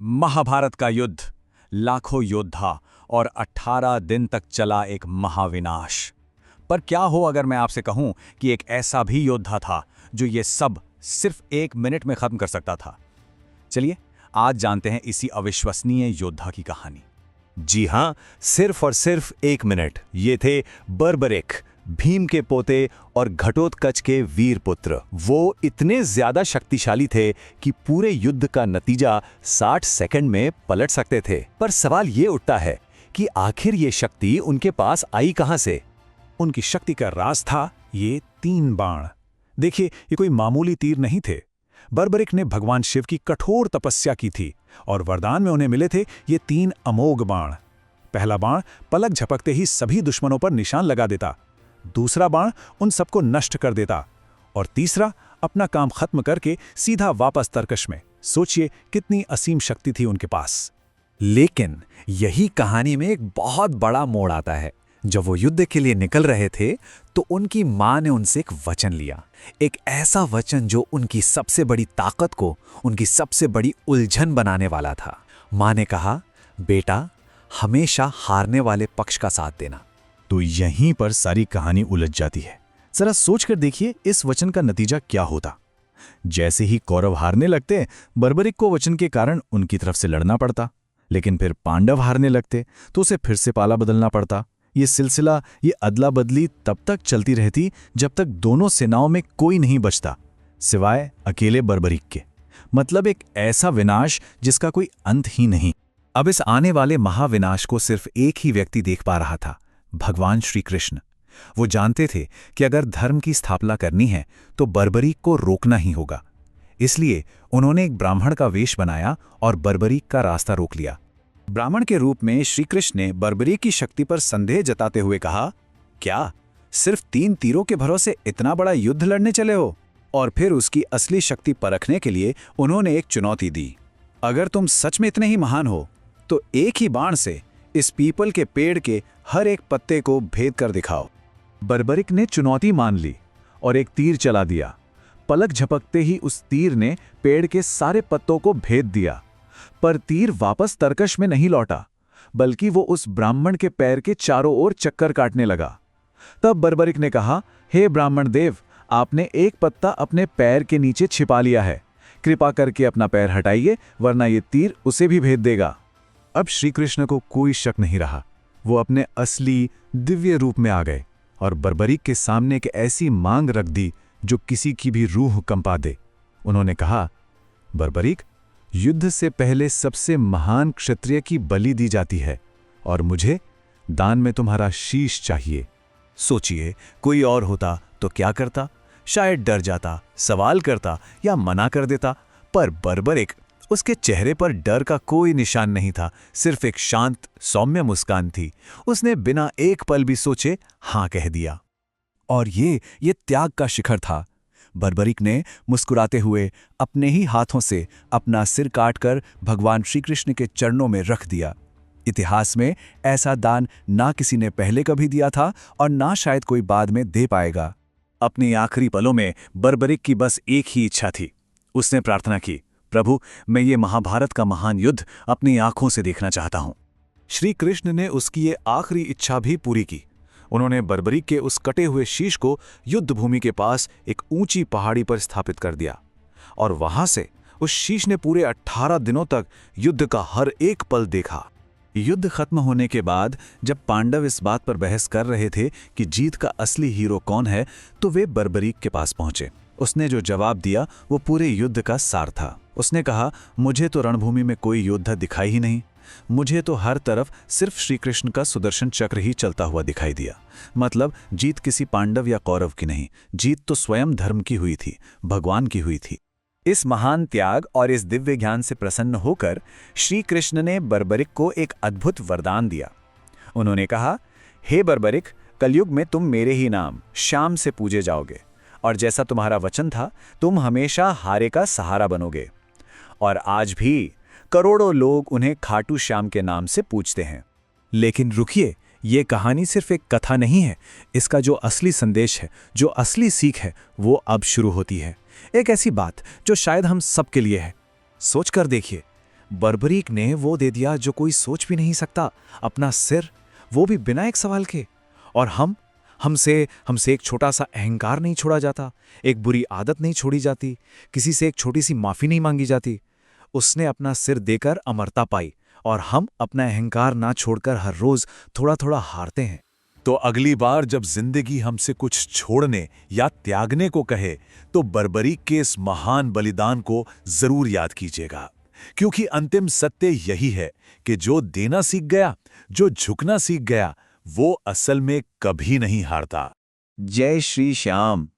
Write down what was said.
महाभारत का युद्ध, लाखों योद्धा और 18 दिन तक चला एक महाविनाश। पर क्या हो अगर मैं आपसे कहूं कि एक ऐसा भी योद्धा था जो ये सब सिर्फ 1 मिनट में खत्म कर सकता था। चलिए आज जानते हैं इसी अविश्वसनीय योद्धा की कहानी। जी हां, सिर्फ और सिर्फ 1 मिनट। ये थे बर्बरिक, भीम के पोते और घटोत्कच के वीर पुत्र। वो इतने ज्यादा शक्तिशाली थे कि पूरे युद्ध का नतीजा 60 सेकंड में पलट सकते थे। पर सवाल ये उठता है कि आखिर ये शक्ति उनके पास आई कहां से? उनकी शक्ति का राज था ये 3 बाण। देखिए, ये कोई मामूली तीर नहीं थे। बर्बरिक ने भगवान शिव की कठोर तपस्या की थी और वरदान में उन्हें मिले थे ये 3 अमोघ बाण। पहला बाण पलक झपकते ही सभी दुश्मनों पर निशान लगा देता, दूसरा बाण उन सबको नष्ट कर देता और तीसरा अपना काम खत्म करके सीधा वापस तरकश में। सोचिए कितनी असीम शक्ति थी उनके पास। लेकिन यही कहानी में एक बहुत बड़ा मोड़ आता है। जब वो युद्ध के लिए निकल रहे थे तो उनकी मां ने उनसे एक वचन लिया, एक ऐसा वचन जो उनकी सबसे बड़ी ताकत को, उनकी सबसे बड़ी उलझन बनाने वाला था। मां ने कहा, बेटा हमेशा हारने वाले पक्ष का साथ देना। तो यहीं पर सारी कहानी उलझ जाती है। जरा सोचकर देखिए इस वचन का नतीजा क्या होता। जैसे ही कौरव हारने लगते, बर्बरिक को वचन के कारण उनकी तरफ से लड़ना पड़ता, लेकिन फिर पांडव हारने लगते तो उसे फिर से पाला बदलना पड़ता। ये सिलसिला, ये अदला बदली तब तक चलती रहती जब तक दोनों सेनाओं में कोई नहीं बचता सिवाय अकेले बर्बरिक के। मतलब एक ऐसा विनाश जिसका कोई अंत ही नहीं। अब इस आने वाले महाविनाश को सिर्फ एक ही व्यक्ति देख पा रहा था, भगवान श्री कृष्ण। वो जानते थे कि अगर धर्म की स्थापना करनी है तो बर्बरीक को रोकना ही होगा। इसलिए उन्होंने एक ब्राह्मण का वेश बनाया और बर्बरीक का रास्ता रोक लिया। ब्राह्मण के रूप में श्री कृष्ण ने बर्बरीक की शक्ति पर संदेह जताते हुए कहा, क्या सिर्फ 3 तीरों के भरोसे इतना बड़ा युद्ध लड़ने चले हो? और फिर उसकी असली शक्ति परखने के लिए उन्होंने एक चुनौती दी। अगर तुम सच में इतने ही महान हो तो एक ही बाण से इस पीपल के पेड़ के हर एक पत्ते को भेद कर दिखाओ। बर्बरिक ने चुनौती मान ली और एक तीर चला दिया। पलक झपकते ही उस तीर ने पेड़ के सारे पत्तों को भेद दिया, पर तीर वापस तरकश में नहीं लौटा, बल्कि वो उस ब्राह्मण के पैर के चारों ओर चक्कर काटने लगा। तब बर्बरिक ने कहा, हे ब्राह्मण देव, आपने एक पत्ता अपने पैर के नीचे छिपा लिया है। कृपा करके अपना पैर हटाइए, वरना ये तीर उसे भी भेद देगा। अब श्री कृष्ण को कोई शक नहीं रहा। वो अपने असली दिव्य रूप में आ गए और बर्बरिक के सामने एक ऐसी मांग रख दी जो किसी की भी रूह कंपा दे। उन्होंने कहा, बर्बरिक, युद्ध से पहले सबसे महान क्षत्रिय की बलि दी जाती है और मुझे दान में तुम्हारा शीश चाहिए। सोचिए, कोई और होता तो क्या करता? शायद डर जाता, सवाल करता या मना कर देता, पर बर्बरिक, उसके चेहरे पर डर का कोई निशान नहीं था, सिर्फ एक शांत सौम्य मुस्कान थी। उसने बिना एक पल भी सोचे हां कह दिया। और ये त्याग का शिखर था। बर्बरिक ने मुस्कुराते हुए अपने ही हाथों से अपना सिर काटकर भगवान श्री कृष्ण के चरणों में रख दिया। इतिहास में ऐसा दान ना किसी ने पहले कभी दिया था और ना शायद कोई बाद में दे पाएगा। अपनी आखिरी पलों में बर्बरिक की बस एक ही इच्छा थी। उसने प्रार्थना की, प्रभु, मैं ये महाभारत का महान युद्ध अपनी आंखों से देखना चाहता हूं। श्री कृष्ण ने उसकी ये आखिरी इच्छा भी पूरी की। उन्होंने बर्बरिक के उस कटे हुए शीश को युद्ध भूमि के पास एक ऊंची पहाड़ी पर स्थापित कर दिया और वहां से उस शीश ने पूरे 18 दिनों तक युद्ध का हर एक पल देखा। युद्ध खत्म होने के बाद जब पांडव इस बात पर बहस कर रहे थे कि जीत का असली हीरो कौन है, तो वे बर्बरिक के पास पहुंचे। उसने जो जवाब दिया वो पूरे युद्ध का सार था। उसने कहा, मुझे तो रणभूमि में कोई योद्धा दिखाई ही नहीं। मुझे तो हर तरफ सिर्फ श्री कृष्ण का सुदर्शन चक्र ही चलता हुआ दिखाई दिया। मतलब जीत किसी पांडव या कौरव की नहीं, जीत तो स्वयं धर्म की हुई थी, भगवान की हुई थी। इस महान त्याग और इस दिव्य ज्ञान से प्रसन्न होकर श्री कृष्ण ने बर्बरिक को एक अद्भुत वरदान दिया। उन्होंने कहा, हे बर्बरिक, कलयुग में तुम मेरे ही नाम श्याम से पूजे जाओगे और जैसा तुम्हारा वचन था, तुम हमेशा हारे का सहारा बनोगे। और आज भी करोड़ों लोग उन्हें खाटू श्याम के नाम से पूछते हैं। लेकिन रुकिए, ये कहानी सिर्फ एक कथा नहीं है। इसका जो असली संदेश है, जो असली सीख है, वो अब शुरू होती है। एक ऐसी बात जो शायद हम सबके लिए है। सोचकर देखिए, बर्बरीक ने वो दे दिया जो कोई सोच भी नहीं सकता, अपना सिर, वो भी बिना एक सवाल के। और हमसे हमसे एक छोटा सा अहंकार नहीं छोड़ा जाता, एक बुरी आदत नहीं छोड़ी जाती, किसी से एक छोटी सी माफी नहीं मांगी जाती। उसने अपना सिर देकर अमरता पाई, और हम अपना अहंकार ना छोड़कर हर रोज थोड़ा थोड़ा हारते हैं। तो अगली बार जब जिंदगी हमसे कुछ छोड़ने या त्यागने को कहे, तो बर्बरीक के इस महान बलिदान को जरूर याद कीजिएगा, क्योंकि अंतिम सत्य यही है कि जो देना सीख गया, जो झुकना सीख गया, वो असल में कभी नहीं हारता। जय श्री श्याम।